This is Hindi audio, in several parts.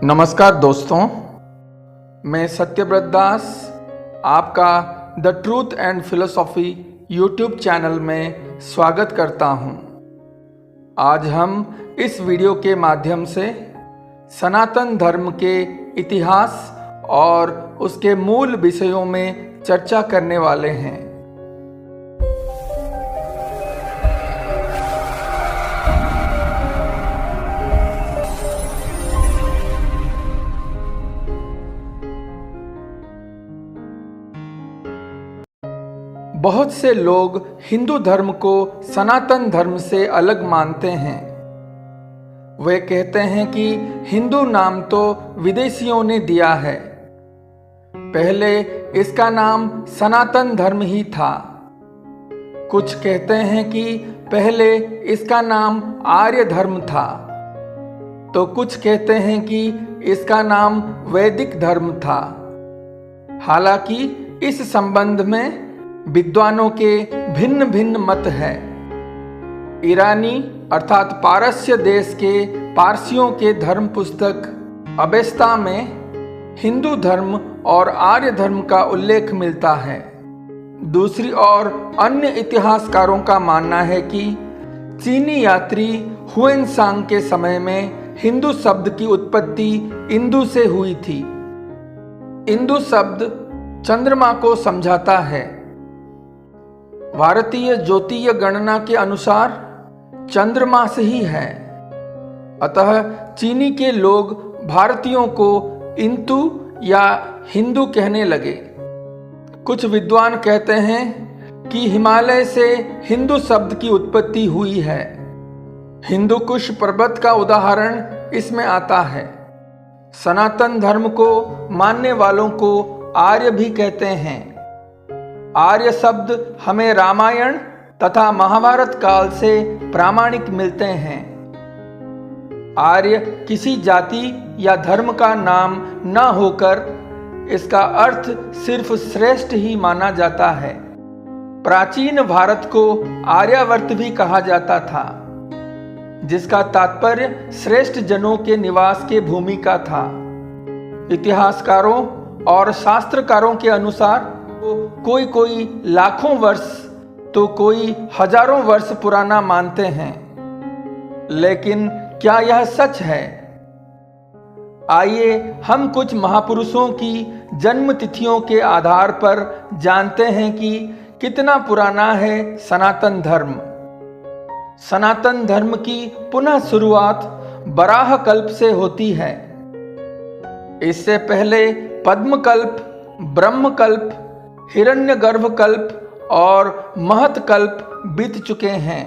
नमस्कार दोस्तों, मैं सत्यव्रत दास आपका the truth and philosophy YouTube channel में स्वागत करता हूं। आज हम इस वीडियो के माध्यम से सनातन धर्म के इतिहास और उसके मूल विषयों में चर्चा करने वाले हैं। बहुत से लोग हिंदू धर्म को सनातन धर्म से अलग मानते हैं। वे कहते हैं कि हिंदू नाम तो विदेशियों ने दिया है, पहले इसका नाम सनातन धर्म ही था। कुछ कहते हैं कि पहले इसका नाम आर्य धर्म था, तो कुछ कहते हैं कि इसका नाम वैदिक धर्म था। हालांकि इस संबंध में विद्वानों के भिन्न भिन्न मत है। ईरानी अर्थात पारस्य देश के पारसियों के धर्म पुस्तक अवेस्ता में हिंदू धर्म और आर्य धर्म का उल्लेख मिलता है। दूसरी ओर अन्य इतिहासकारों का मानना है कि चीनी यात्री हुएनसांग के समय में हिंदू शब्द की उत्पत्ति इंदु से हुई थी। इंदु शब्द चंद्रमा को समझाता है। भारतीय ज्योतिष गणना के अनुसार चंद्रमास ही है, अतः चीनी के लोग भारतीयों को इंतु या हिंदू कहने लगे। कुछ विद्वान कहते हैं कि हिमालय से हिंदू शब्द की उत्पत्ति हुई है। हिंदू कुश पर्वत का उदाहरण इसमें आता है। सनातन धर्म को मानने वालों को आर्य भी कहते हैं। आर्य शब्द हमें रामायण तथा महाभारत काल से प्रामाणिक मिलते हैं। आर्य किसी जाति या धर्म का नाम न होकर इसका अर्थ सिर्फ श्रेष्ठ ही माना जाता है। प्राचीन भारत को आर्यावर्त भी कहा जाता था, जिसका तात्पर्य श्रेष्ठ जनों के निवास के भूमि का था। इतिहासकारों और शास्त्रकारों के अनुसार कोई लाखों वर्ष तो कोई हजारों वर्ष पुराना मानते हैं, लेकिन क्या यह सच है? आइए हम कुछ महापुरुषों की जन्म तिथियों के आधार पर जानते हैं कि कितना पुराना है सनातन धर्म। सनातन धर्म की पुनः शुरुआत बराह कल्प से होती है। इससे पहले पद्मकल्प, ब्रह्मकल्प, हिरण्यगर्भ कल्प और महत कल्प बीत चुके हैं।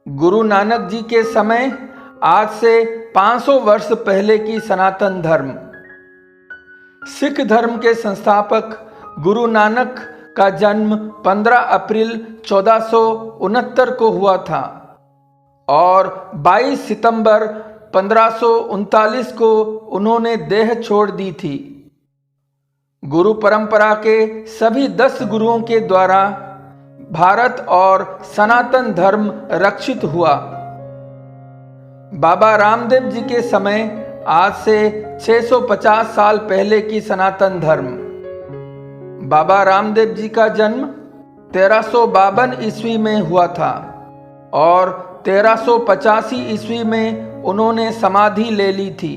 गुरु नानक जी के समय आज से 500 वर्ष पहले की सनातन धर्म। सिख धर्म के संस्थापक गुरु नानक का जन्म 15 अप्रैल 1469 को हुआ था और 22 सितंबर 1539 को उन्होंने देह छोड़ दी थी। गुरु परंपरा के सभी 10 गुरुओं के द्वारा भारत और सनातन धर्म रक्षित हुआ। बाबा रामदेव जी के समय आज से 650 साल पहले की सनातन धर्म। बाबा रामदेव जी का जन्म 1352 ईस्वी में हुआ था और 1385 ईस्वी में उन्होंने समाधि ले ली थी।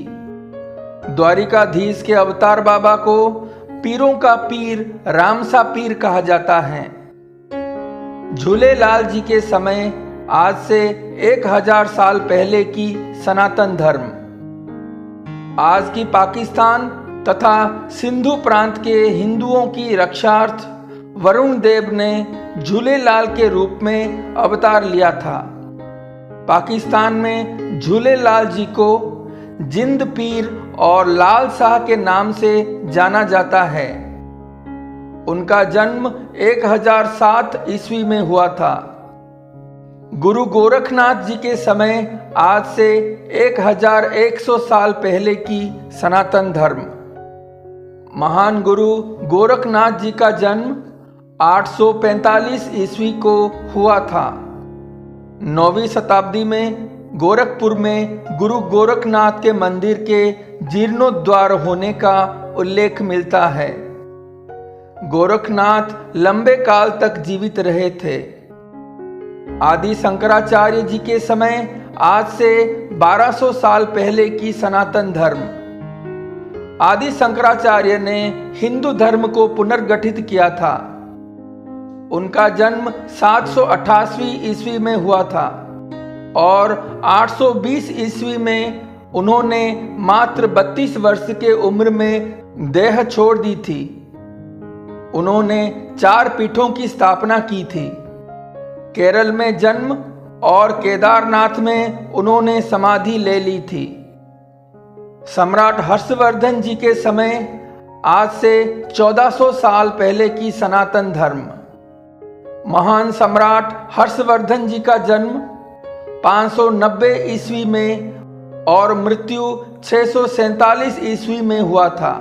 द्वारिकाधीश के अवतार बाबा को पीरों का पीर रामसा पीर कहा जाता है। झूलेलाल जी के समय आज से 1000 साल पहले की सनातन धर्म। आज की पाकिस्तान तथा सिंधु प्रांत के हिंदुओं की रक्षार्थ वरुण देव ने झूलेलाल के रूप में अवतार लिया था। पाकिस्तान में झूलेलाल जी को जिंद पीर और लाल शाह के नाम से जाना जाता है। उनका जन्म 1007 ईस्वी में हुआ था। गुरु गोरखनाथ जी के समय आज से 1100 साल पहले की सनातन धर्म। महान गुरु गोरखनाथ जी का जन्म 845 ईस्वी को हुआ था। 9वीं शताब्दी में गोरखपुर में गुरु गोरखनाथ के मंदिर के जीर्णोद्धार होने का उल्लेख मिलता है। गोरखनाथ लंबे काल तक जीवित रहे थे। आदि शंकराचार्य जी के समय आज से 1200 साल पहले की सनातन धर्म। आदि शंकराचार्य ने हिंदू धर्म को पुनर्गठित किया था। उनका जन्म 788 ईस्वी में हुआ था और 820 ईस्वी में उन्होंने मात्र 32 वर्ष के उम्र में देह छोड़ दी थी। उन्होंने 4 पीठों की स्थापना की थी। केरल में जन्म और केदारनाथ में उन्होंने समाधि ले ली थी। सम्राट हर्षवर्धन जी के समय आज से 1400 साल पहले की सनातन धर्म। महान सम्राट हर्षवर्धन जी का जन्म 590 ईस्वी में और मृत्यु 647 ईस्वी में हुआ था।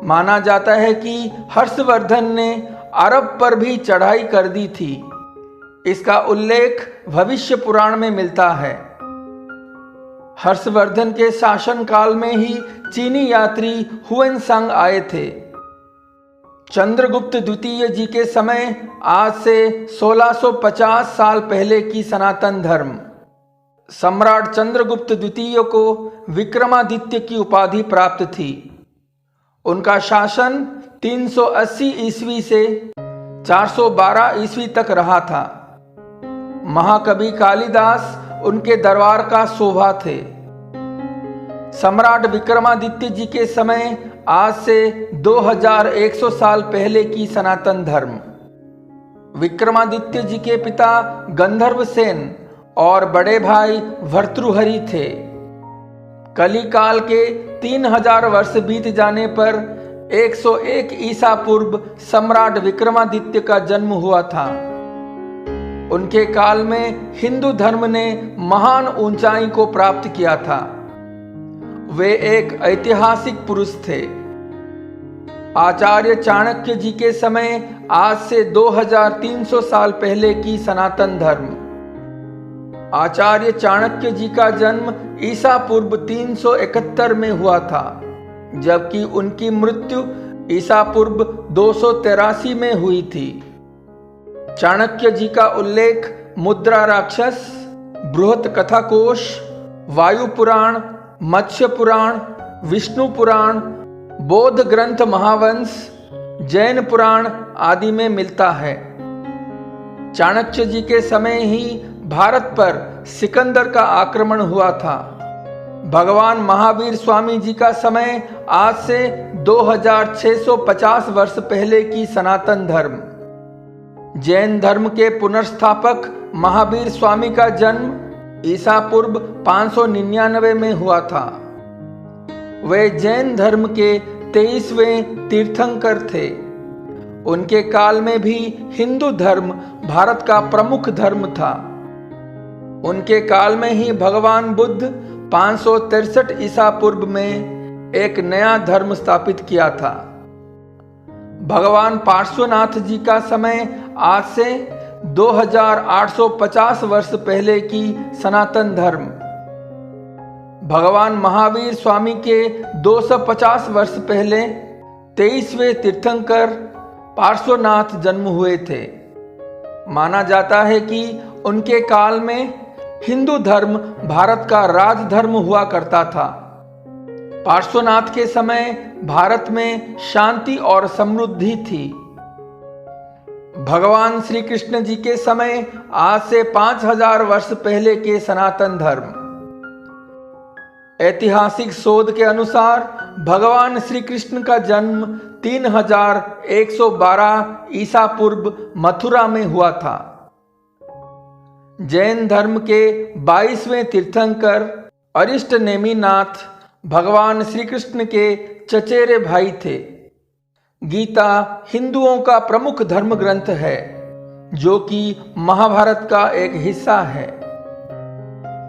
माना जाता है कि हर्षवर्धन ने अरब पर भी चढ़ाई कर दी थी। इसका उल्लेख भविष्य पुराण में मिलता है। हर्षवर्धन के शासन काल में ही चीनी यात्री हुएनसांग आए थे। चंद्रगुप्त द्वितीय जी के समय आज से 1650 साल पहले की सनातन धर्म। सम्राट चंद्रगुप्त द्वितीय को विक्रमादित्य की उपाधि प्राप्त थी। उनका शासन 380 ईस्वी से 412 ईस्वी तक रहा था। महाकवि कालिदास उनके दरबार का शोभा थे। सम्राट विक्रमादित्य जी के समय आज से 2100 साल पहले की सनातन धर्म। विक्रमादित्य जी के पिता गंधर्व सेन और बड़े भाई भर्तृहरि थे। कली काल के 3000 वर्ष बीत जाने पर 101 ईसा पूर्व सम्राट विक्रमादित्य का जन्म हुआ था। उनके काल में हिंदू धर्म ने महान ऊंचाई को प्राप्त किया था। वे एक ऐतिहासिक पुरुष थे। आचार्य चाणक्य जी के समय आज से 2300 साल पहले की सनातन धर्म। आचार्य चाणक्य जी का जन्म ईसा पूर्व 371 में हुआ था, जबकि उनकी मृत्यु ईसा पूर्व 283 में हुई थी। चाणक्य जी का उल्लेख मुद्रा राक्षस, बृहत कथा कोश, वायु पुराण, मत्स्य पुराण, विष्णु पुराण, बौद्ध ग्रंथ महावंश, जैन पुराण आदि में मिलता है। चाणक्य जी के समय ही भारत पर सिकंदर का आक्रमण हुआ था। भगवान महावीर स्वामी जी का समय आज से 2650 वर्ष पहले की सनातन धर्म। जैन धर्म के पुनर्स्थापक महावीर स्वामी का जन्म ईसा पूर्व 599 में हुआ था। वे जैन धर्म के 23वें तीर्थंकर थे। उनके काल में भी हिंदू धर्म भारत का प्रमुख धर्म था। उनके काल में ही भगवान बुद्ध 563 ईसा पूर्व में एक नया धर्म स्थापित किया था। भगवान पार्श्वनाथ जी का समय आज से 2850 वर्ष पहले की सनातन धर्म। भगवान महावीर स्वामी के 250 वर्ष पहले 23वें तीर्थंकर पार्श्वनाथ जन्म हुए थे। माना जाता है कि उनके काल में हिंदू धर्म भारत का राजधर्म हुआ करता था। पार्श्वनाथ के समय भारत में शांति और समृद्धि थी। भगवान श्री कृष्ण जी के समय आज से 5000 वर्ष पहले के सनातन धर्म। ऐतिहासिक शोध के अनुसार भगवान श्री कृष्ण का जन्म 3112 ईसा पूर्व मथुरा में हुआ था। जैन धर्म के 22वें तीर्थंकर अरिष्ट नेमिनाथ भगवान श्री कृष्ण के चचेरे भाई थे। गीता हिंदुओं का प्रमुख धर्म ग्रंथ है, जो कि महाभारत का एक हिस्सा है।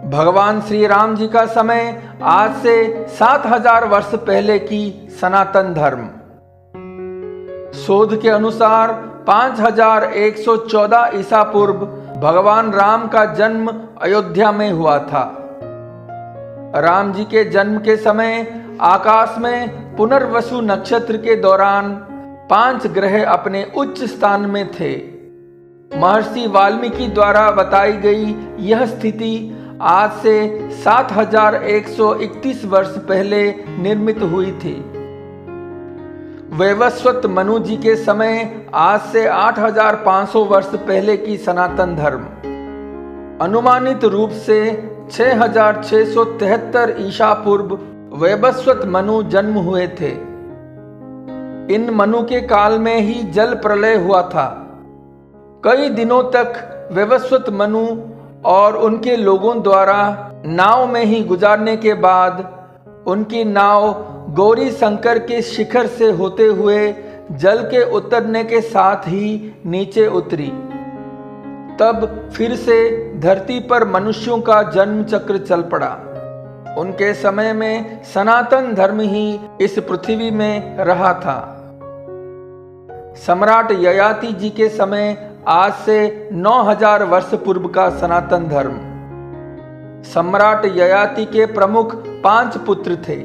भगवान श्री राम जी का समय आज से 7000 वर्ष पहले की सनातन धर्म। शोध के अनुसार 5114 ईसा पूर्व भगवान राम का जन्म अयोध्या में हुआ था। राम जी के जन्म के समय आकाश में पुनर्वसु नक्षत्र के दौरान 5 ग्रह अपने उच्च स्थान में थे। महर्षि वाल्मीकि द्वारा बताई गई यह स्थिति आज से 7131 वर्ष पहले निर्मित हुई थी। वैवस्वत मनु जी के समय आज से 8500 वर्ष पहले की सनातन धर्म। अनुमानित रूप से 6673 ईसा पूर्व वैवस्वत मनु जन्म हुए थे। इन मनु के काल में ही जल प्रलय हुआ था। कई दिनों तक वैवस्वत मनु और उनके लोगों द्वारा नाव में ही गुजारने के बाद उनकी नाव गौरी शंकर के शिखर से होते हुए जल के उतरने के साथ ही नीचे उतरी। तब फिर से धरती पर मनुष्यों का जन्म चक्र चल पड़ा। उनके समय में सनातन धर्म ही इस पृथ्वी में रहा था। सम्राट ययाति जी के समय आज से 9000 वर्ष पूर्व का सनातन धर्म। सम्राट ययाति के प्रमुख 5 पुत्र थे।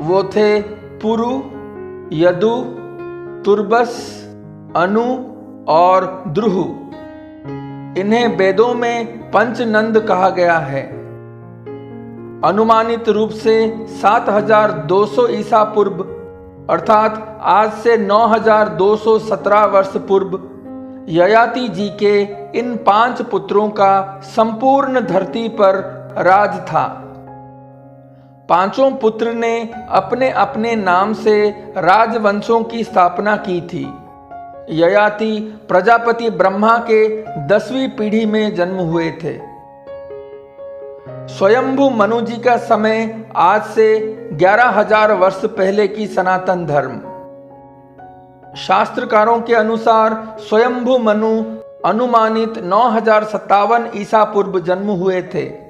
वो थे पुरु, यदु, तुर्बस, अनु और द्रुहु। इन्हें वेदों में पंचनंद कहा गया है। अनुमानित रूप से 7200 ईसा पूर्व अर्थात आज से 9217 वर्ष पूर्व ययाति जी के इन 5 पुत्रों का संपूर्ण धरती पर राज था। 5 पुत्र ने अपने अपने नाम से राजवंशों की स्थापना की थी। ययाति प्रजापति ब्रह्मा के 10वीं पीढ़ी में जन्म हुए थे। स्वयंभू मनु जी का समय आज से 11000 वर्ष पहले की सनातन धर्म। शास्त्रकारों के अनुसार स्वयंभू मनु अनुमानित 9057 ईसा पूर्व जन्म हुए थे।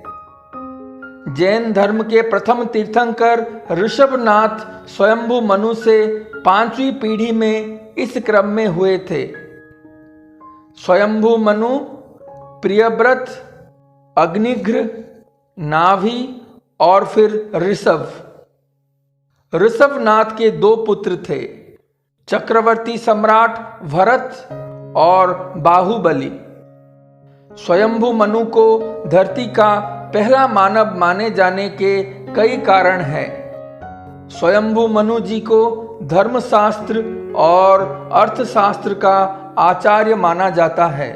जैन धर्म के प्रथम तीर्थंकर ऋषभनाथ स्वयंभू मनु से 5वीं पीढ़ी में इस क्रम में हुए थे। स्वयंभू मनु, प्रियव्रत, अग्निघ्र, नाभि और फिर ऋषभ। ऋषभनाथ के 2 पुत्र थे, चक्रवर्ती सम्राट भरत और बाहुबली। स्वयंभू मनु को धरती का पहला मानव माने जाने के कई कारण हैं। स्वयंभू मनु जी को धर्मशास्त्र और अर्थशास्त्र का आचार्य माना जाता है।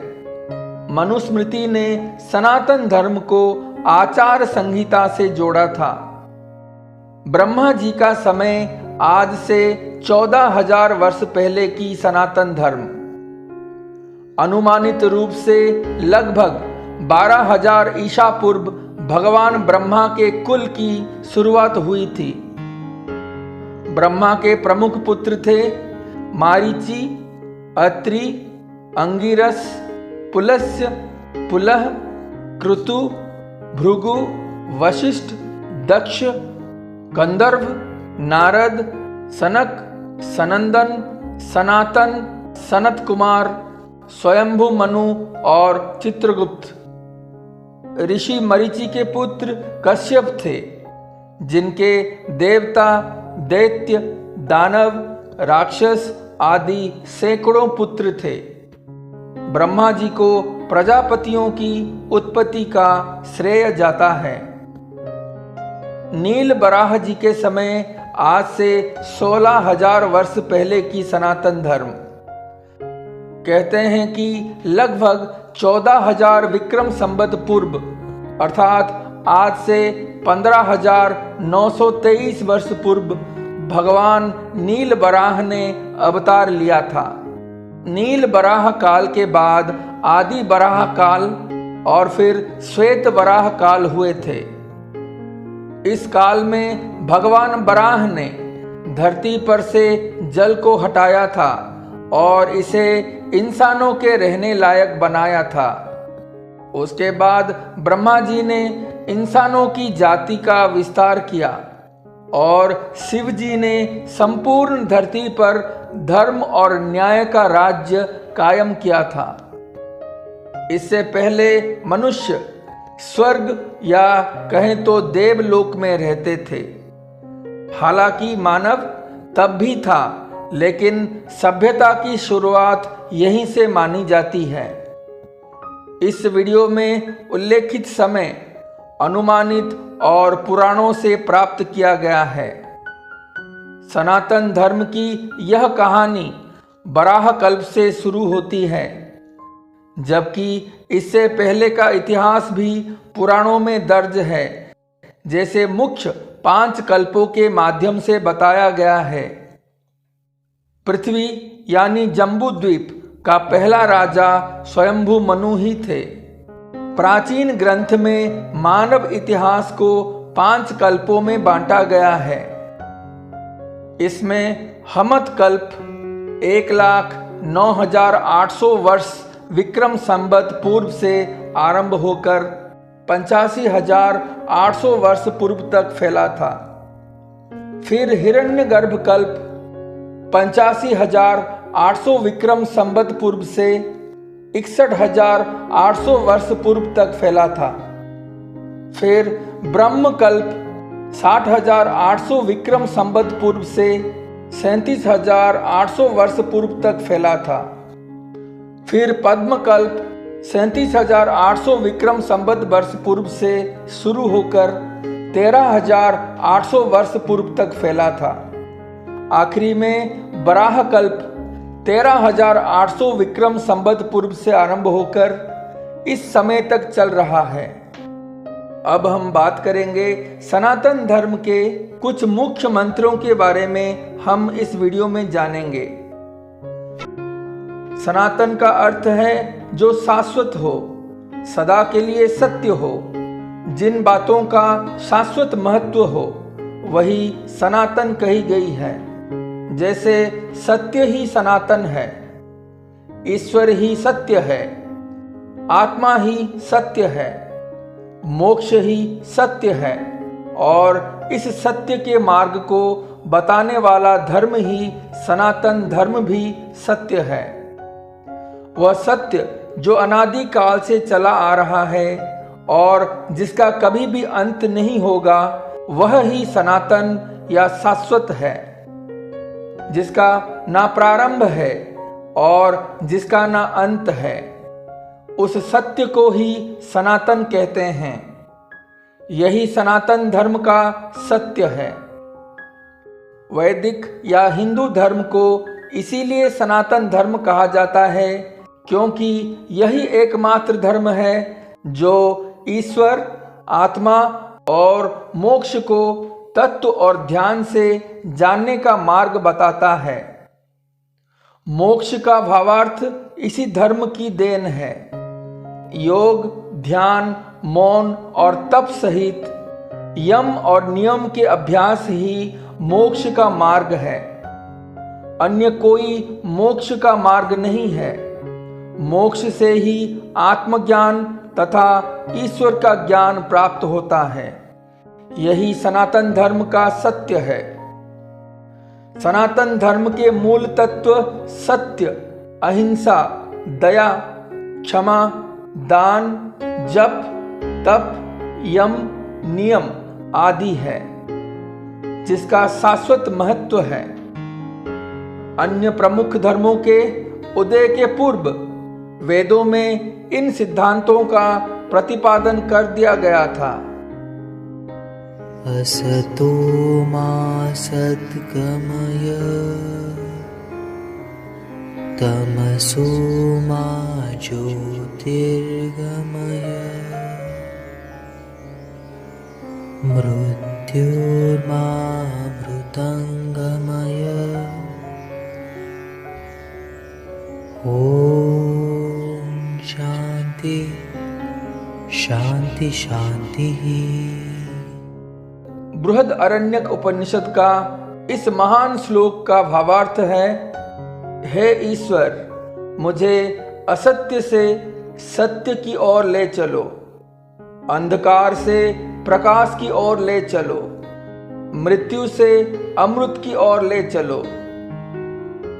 मनुस्मृति ने सनातन धर्म को आचार संहिता से जोड़ा था। ब्रह्मा जी का समय आज से 14000 वर्ष पहले की सनातन धर्म। अनुमानित रूप से लगभग 12000 ईसा पूर्व भगवान ब्रह्मा के कुल की शुरुआत हुई थी। ब्रह्मा के प्रमुख पुत्र थे मारीचि, अत्रि, अंगिरस, पुलस्त्य, पुलह, क्रतु, भृगु, वशिष्ठ, दक्ष, गंधर्व, नारद, सनक, सनंदन, सनातन, सनत कुमार, स्वयंभू मनु और चित्रगुप्त। ऋषि मरीचि के पुत्र कश्यप थे, जिनके देवता, दैत्य, दानव, राक्षस आदि सैकड़ों पुत्र थे। ब्रह्मा जी को प्रजापतियों की उत्पत्ति का श्रेय जाता है। नील बराह जी के समय आज से 16000 वर्ष पहले की सनातन धर्म। कहते हैं कि लगभग 14000 विक्रम संवत पूर्व अर्थात आज से 15923 वर्ष पूर्व भगवान नील बराह ने अवतार लिया था। नील बराह काल के बाद आदि बराह काल और फिर श्वेत बराह काल हुए थे। इस काल में भगवान बराह ने धरती पर से जल को हटाया था और इसे इंसानों के रहने लायक बनाया था। उसके बाद ब्रह्मा जी ने इंसानों की जाति का विस्तार किया और शिव जी ने संपूर्ण धरती पर धर्म और न्याय का राज्य कायम किया था। इससे पहले मनुष्य स्वर्ग या कहें तो देवलोक में रहते थे। हालांकि मानव तब भी था, लेकिन सभ्यता की शुरुआत यहीं से मानी जाती है। इस वीडियो में उल्लेखित समय अनुमानित और पुराणों से प्राप्त किया गया है। सनातन धर्म की यह कहानी बराह कल्प से शुरू होती है, जबकि इससे पहले का इतिहास भी पुराणों में दर्ज है, जैसे मुख्य 5 कल्पों के माध्यम से बताया गया है। पृथ्वी यानी जम्बूद्वीप का पहला राजा स्वयंभू मनु ही थे। प्राचीन ग्रंथ में मानव इतिहास को 5 कल्पों में बांटा गया है। इसमें हमत कल्प 1,09,800 वर्ष विक्रम संवत पूर्व से आरंभ होकर 85,800 वर्ष पूर्व तक फैला था। फिर हिरण्यगर्भ कल्प 85,800 विक्रम संवत पूर्व से 61,800 वर्ष पूर्व तक फैला था। फिर ब्रह्मकल्प 60,800 विक्रम संवत पूर्व से 37,800 वर्ष पूर्व तक फैला था। फिर पद्मकल्प 37,800 विक्रम संवत वर्ष पूर्व से शुरू होकर 13,800 वर्ष पूर्व तक फैला था। आखिरी में बराह कल्प 13,800 विक्रम संवत पूर्व से आरंभ होकर इस समय तक चल रहा है। अब हम बात करेंगे सनातन धर्म के कुछ मुख्य मंत्रों के बारे में। हम इस वीडियो में जानेंगे। सनातन का अर्थ है जो शाश्वत हो, सदा के लिए सत्य हो, जिन बातों का शाश्वत महत्व हो वही सनातन कही गई है। जैसे सत्य ही सनातन है, ईश्वर ही सत्य है, आत्मा ही सत्य है, मोक्ष ही सत्य है और इस सत्य के मार्ग को बताने वाला धर्म ही सनातन धर्म भी सत्य है। वह सत्य जो अनादि काल से चला आ रहा है और जिसका कभी भी अंत नहीं होगा, वह ही सनातन या शाश्वत है, जिसका ना प्रारंभ है और जिसका ना अंत है। उस सत्य को ही सनातन कहते हैं। यही सनातन धर्म का सत्य है। वैदिक या हिंदू धर्म को इसीलिए सनातन धर्म कहा जाता है क्योंकि यही एकमात्र धर्म है जो ईश्वर, आत्मा और मोक्ष को तत्व और ध्यान से जानने का मार्ग बताता है। मोक्ष का भावार्थ इसी धर्म की देन है। योग, ध्यान, मौन और तप सहित यम और नियम के अभ्यास ही मोक्ष का मार्ग है। अन्य कोई मोक्ष का मार्ग नहीं है। मोक्ष से ही आत्मज्ञान तथा ईश्वर का ज्ञान प्राप्त होता है। यही सनातन धर्म का सत्य है। सनातन धर्म के मूल तत्व सत्य, अहिंसा, दया, क्षमा, दान, जप, तप, यम, नियम आदि है, जिसका शाश्वत महत्व है। अन्य प्रमुख धर्मों के उदय के पूर्व वेदों में इन सिद्धांतों का प्रतिपादन कर दिया गया था। असतो मा सद्गमय तमसो मा ज्योतिर्गमय मृत्युर्मा मृतंगमय ओम शांति शांति शांति। बृहदारण्यक उपनिषद का इस महान श्लोक का भावार्थ है, हे ईश्वर, मुझे असत्य से सत्य की ओर ले चलो, अंधकार से प्रकाश की ओर ले चलो, मृत्यु से अमृत की ओर ले चलो।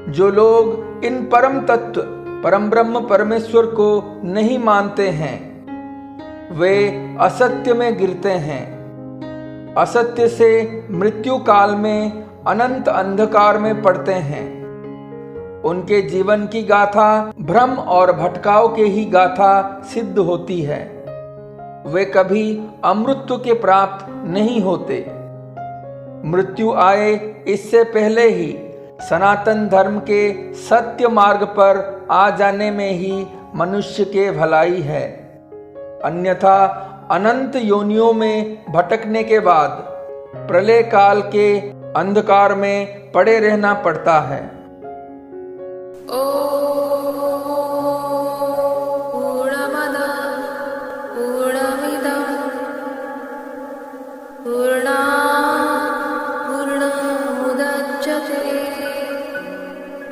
जो लोग इन परम तत्व परमब्रह्म परमेश्वर को नहीं मानते हैं, वे असत्य में गिरते हैं। असत्य से मृत्यु काल में अनंत अंधकार में पड़ते हैं। उनके जीवन की गाथा भ्रम और भटकाव के ही गाथा सिद्ध होती है। वे कभी अमृतत्व के प्राप्त नहीं होते। मृत्यु आए इससे पहले ही सनातन धर्म के सत्य मार्ग पर आ जाने में ही मनुष्य के भलाई है। अन्यथा अनंत योनियों में भटकने के बाद प्रलय काल के अंधकार में पड़े रहना पड़ता है।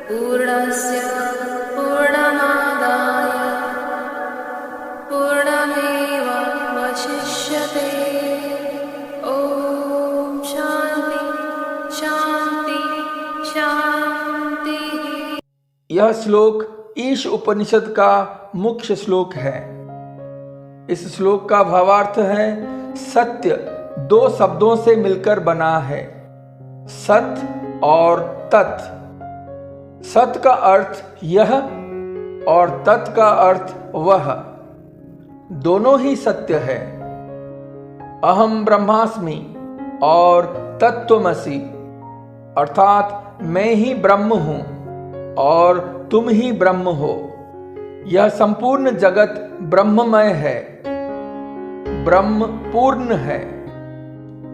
पूर्णस्य पूर्णमादाय पूर्णमेव वशिष्यते। ओम शांति शांति शांति। यह श्लोक ईश उपनिषद का मुख्य श्लोक है। इस श्लोक का भावार्थ है, सत्य दो शब्दों से मिलकर बना है, सत और तत्। सत का अर्थ यह और तत् का अर्थ वह, दोनों ही सत्य है। अहम ब्रह्मास्मि और तत्त्वमसि, अर्थात मैं ही ब्रह्म हूं और तुम ही ब्रह्म हो। यह संपूर्ण जगत ब्रह्ममय है, ब्रह्म पूर्ण है,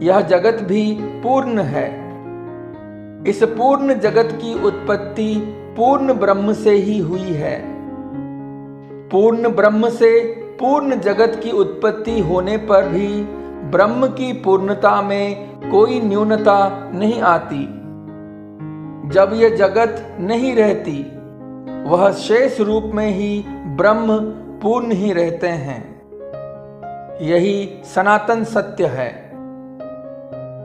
यह जगत भी पूर्ण है। इस पूर्ण जगत की उत्पत्ति पूर्ण ब्रह्म से ही हुई है। पूर्ण ब्रह्म से पूर्ण जगत की उत्पत्ति होने पर भी ब्रह्म की पूर्णता में कोई न्यूनता नहीं आती। जब यह जगत नहीं रहती, वह शेष रूप में ही ब्रह्म पूर्ण ही रहते हैं। यही सनातन सत्य है।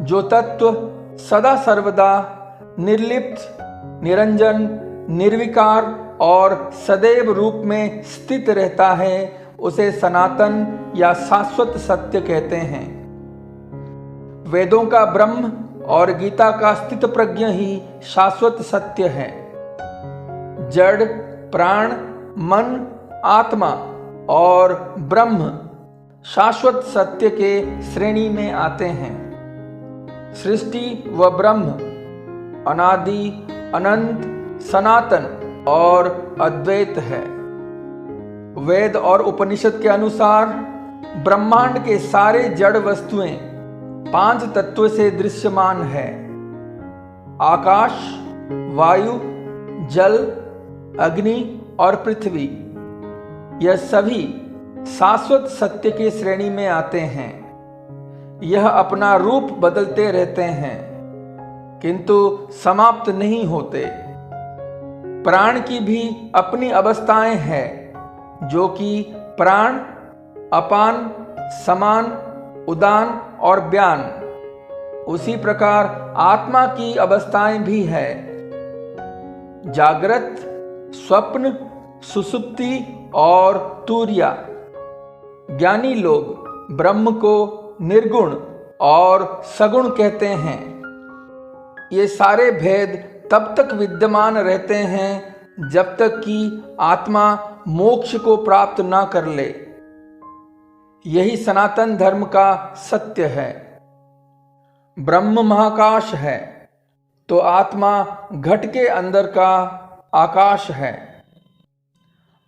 जो तत्व सदा सर्वदा निर्लिप्त, निरंजन, निर्विकार और सदैव रूप में स्थित रहता है, उसे सनातन या शाश्वत सत्य कहते हैं। वेदों का ब्रह्म और गीता का स्थित प्रज्ञ ही शाश्वत सत्य है। जड़, प्राण, मन, आत्मा और ब्रह्म शाश्वत सत्य के श्रेणी में आते हैं। सृष्टि व ब्रह्म अनादि, अनंत, सनातन और अद्वैत है। वेद और उपनिषद के अनुसार ब्रह्मांड के सारे जड़ वस्तुएं 5 तत्व से दृश्यमान है। आकाश, वायु, जल, अग्नि और पृथ्वी, यह सभी शाश्वत सत्य की श्रेणी में आते हैं। यह अपना रूप बदलते रहते हैं, किंतु समाप्त नहीं होते। प्राण की भी अपनी अवस्थाएं हैं, जो कि प्राण, अपान, समान, उदान और व्यान। उसी प्रकार आत्मा की अवस्थाएं भी है, जागृत, स्वप्न, सुसुप्ति और तुर्या। ज्ञानी लोग ब्रह्म को निर्गुण और सगुण कहते हैं। ये सारे भेद तब तक विद्यमान रहते हैं जब तक कि आत्मा मोक्ष को प्राप्त न कर ले। यही सनातन धर्म का सत्य है। ब्रह्म महाकाश है तो आत्मा घट के अंदर का आकाश है।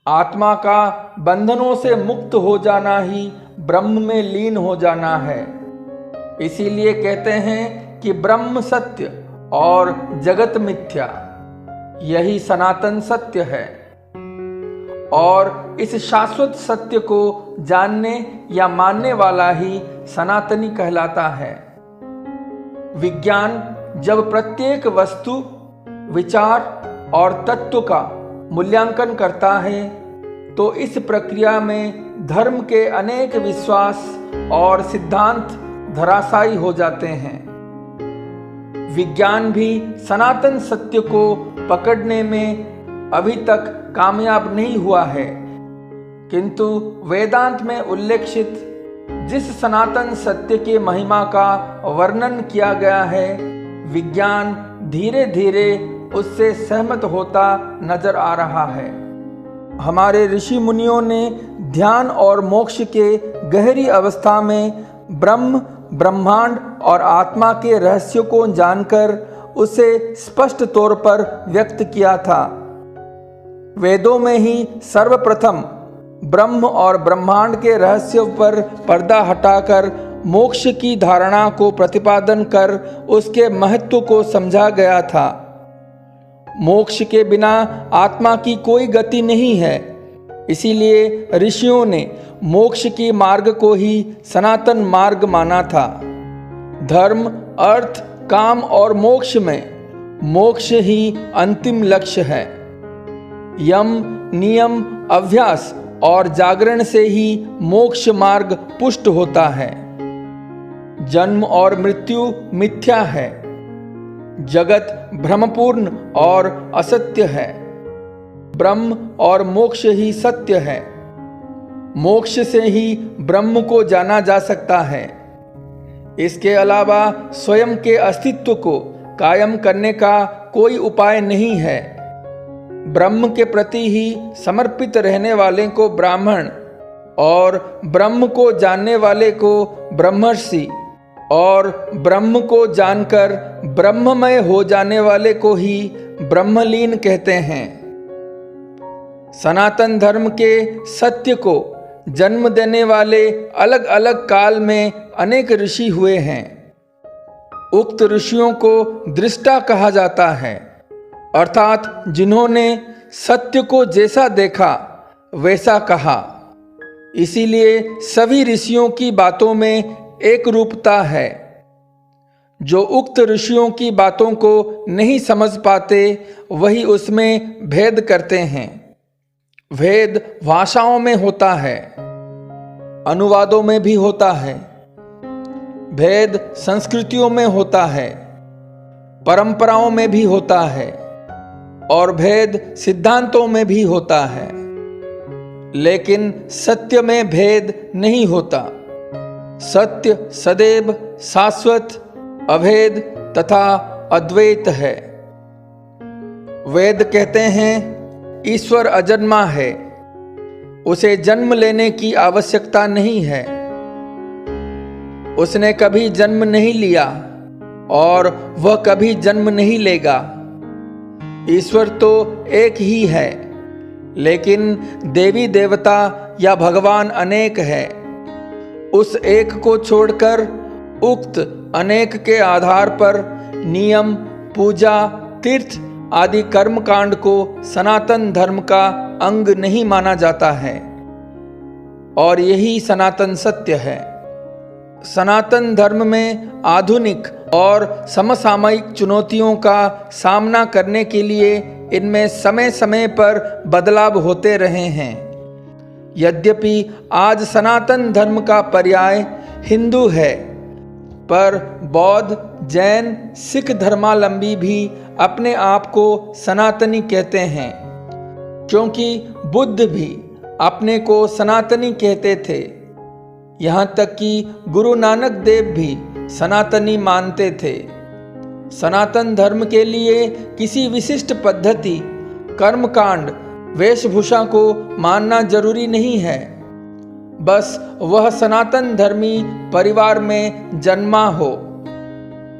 आत्मा का बंधनों से मुक्त हो जाना ही ब्रह्म में लीन हो जाना है। इसीलिए कहते हैं कि ब्रह्म सत्य और जगत मिथ्या। यही सनातन सत्य है। और इस शाश्वत सत्य को जानने या मानने वाला ही सनातनी कहलाता है। विज्ञान जब प्रत्येक वस्तु, विचार और तत्व का मूल्यांकन करता है, तो इस प्रक्रिया में धर्म के अनेक विश्वास और सिद्धांत धराशायी हो जाते हैं। विज्ञान भी सनातन सत्य को पकड़ने में अभी तक कामयाब नहीं हुआ है, किंतु वेदांत में उल्लेखित जिस सनातन सत्य के महिमा का वर्णन किया गया है, विज्ञान धीरे धीरे उससे सहमत होता नजर आ रहा है। हमारे ऋषि मुनियों ने ध्यान और मोक्ष के गहरी अवस्था में ब्रह्म, ब्रह्मांड और आत्मा के रहस्यों को जानकर उसे स्पष्ट तौर पर व्यक्त किया था। वेदों में ही सर्वप्रथम ब्रह्म और ब्रह्मांड के रहस्यों पर पर्दा हटाकर मोक्ष की धारणा को प्रतिपादन कर उसके महत्व को समझा गया था। मोक्ष के बिना आत्मा की कोई गति नहीं है, इसीलिए ऋषियों ने मोक्ष के मार्ग को ही सनातन मार्ग माना था। धर्म, अर्थ, काम और मोक्ष में मोक्ष ही अंतिम लक्ष्य है। यम, नियम, अभ्यास और जागरण से ही मोक्ष मार्ग पुष्ट होता है। जन्म और मृत्यु मिथ्या है। जगत भ्रमपूर्ण और असत्य है। ब्रह्म और मोक्ष ही सत्य है। मोक्ष से ही ब्रह्म को जाना जा सकता है। इसके अलावा स्वयं के अस्तित्व को कायम करने का कोई उपाय नहीं है। ब्रह्म के प्रति ही समर्पित रहने वाले को ब्राह्मण और ब्रह्म को जानने वाले को ब्रह्मर्षि और ब्रह्म को जानकर ब्रह्ममय हो जाने वाले को ही ब्रह्मलीन कहते हैं। सनातन धर्म के सत्य को जन्म देने वाले अलग अलग काल में अनेक ऋषि हुए हैं। उक्त ऋषियों को दृष्टा कहा जाता है, अर्थात जिन्होंने सत्य को जैसा देखा वैसा कहा। इसीलिए सभी ऋषियों की बातों में एक रूपता है। जो उक्त ऋषियों की बातों को नहीं समझ पाते वही उसमें भेद करते हैं। भेद भाषाओं में होता है, अनुवादों में भी होता है। भेद संस्कृतियों में होता है, परंपराओं में भी होता है और भेद सिद्धांतों में भी होता है। लेकिन सत्य में भेद नहीं होता। सत्य सदैव शाश्वत, अभेद तथा अद्वैत है। वेद कहते हैं ईश्वर अजन्मा है, उसे जन्म लेने की आवश्यकता नहीं है। उसने कभी जन्म नहीं लिया और वह कभी जन्म नहीं लेगा। ईश्वर तो एक ही है, लेकिन देवी देवता या भगवान अनेक है। उस एक को छोड़कर उक्त अनेक के आधार पर नियम, पूजा, तीर्थ आदि कर्मकांड को सनातन धर्म का अंग नहीं माना जाता है और यही सनातन सत्य है। सनातन धर्म में आधुनिक और समसामयिक चुनौतियों का सामना करने के लिए इनमें समय समय पर बदलाव होते रहे हैं। यद्यपि आज सनातन धर्म का पर्याय हिंदू है, पर बौद्ध, जैन, सिख धर्मावलंबी भी अपने आप को सनातनी कहते हैं, क्योंकि बुद्ध भी अपने को सनातनी कहते थे। यहाँ तक कि गुरु नानक देव भी सनातनी मानते थे। सनातन धर्म के लिए किसी विशिष्ट पद्धति, कर्मकांड, वेशभूषा को मानना जरूरी नहीं है। बस वह सनातन धर्मी परिवार में जन्मा हो।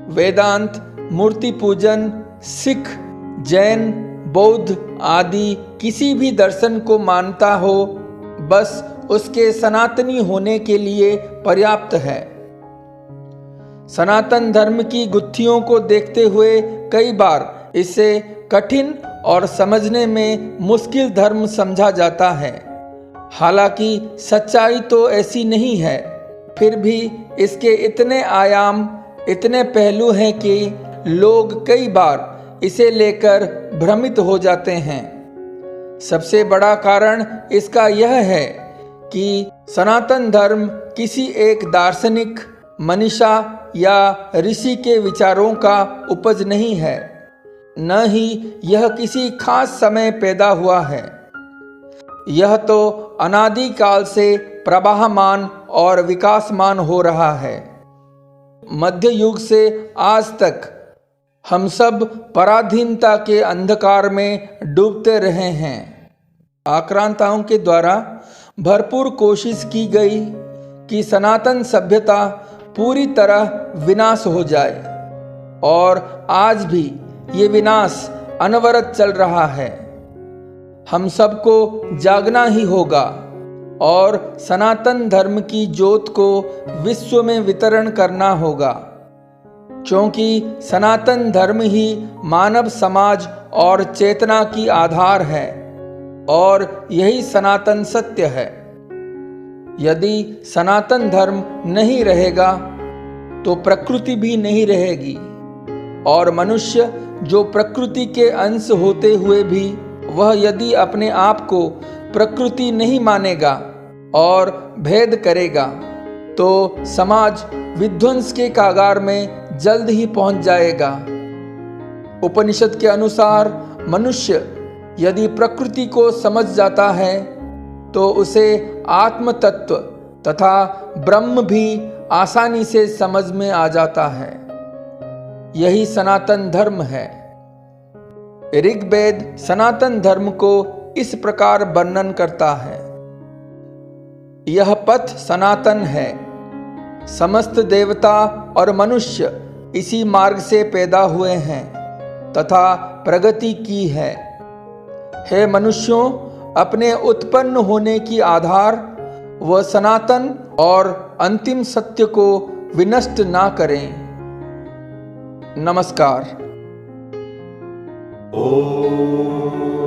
वेदांत, मूर्ति पूजन, सिख, जैन, बौद्ध आदि किसी भी दर्शन को मानता हो, बस उसके सनातनी होने के लिए पर्याप्त है। सनातन धर्म की गुत्थियों को देखते हुए कई बार इसे कठिन और समझने में मुश्किल धर्म समझा जाता है। हालांकि सच्चाई तो ऐसी नहीं है, फिर भी इसके इतने आयाम, इतने पहलू हैं कि लोग कई बार इसे लेकर भ्रमित हो जाते हैं। सबसे बड़ा कारण इसका यह है कि सनातन धर्म किसी एक दार्शनिक, मनीषा या ऋषि के विचारों का उपज नहीं है। न ही यह किसी खास समय पैदा हुआ है। यह तो अनादिकाल से प्रवाहमान और विकासमान हो रहा है। मध्य युग से आज तक हम सब पराधीनता के अंधकार में डूबते रहे हैं। आक्रांताओं के द्वारा भरपूर कोशिश की गई कि सनातन सभ्यता पूरी तरह विनाश हो जाए, और आज भी ये विनाश अनवरत चल रहा है। हम सबको जागना ही होगा और सनातन धर्म की ज्योत को विश्व में वितरण करना होगा, क्योंकि सनातन धर्म ही मानव समाज और चेतना की आधार है और यही सनातन सत्य है। यदि सनातन धर्म नहीं रहेगा तो प्रकृति भी नहीं रहेगी, और मनुष्य जो प्रकृति के अंश होते हुए भी वह यदि अपने आप को प्रकृति नहीं मानेगा और भेद करेगा तो समाज विध्वंस के कागार में जल्द ही पहुंच जाएगा। उपनिषद के अनुसार मनुष्य यदि प्रकृति को समझ जाता है तो उसे आत्म तत्व तथा ब्रह्म भी आसानी से समझ में आ जाता है। यही सनातन धर्म है। ऋग्वेद सनातन धर्म को इस प्रकार वर्णन करता है। यह पथ सनातन है। समस्त देवता और मनुष्य इसी मार्ग से पैदा हुए हैं तथा प्रगति की है। हे मनुष्यों, अपने उत्पन्न होने की आधार व सनातन और अंतिम सत्य को विनष्ट ना करें। नमस्कार। ओम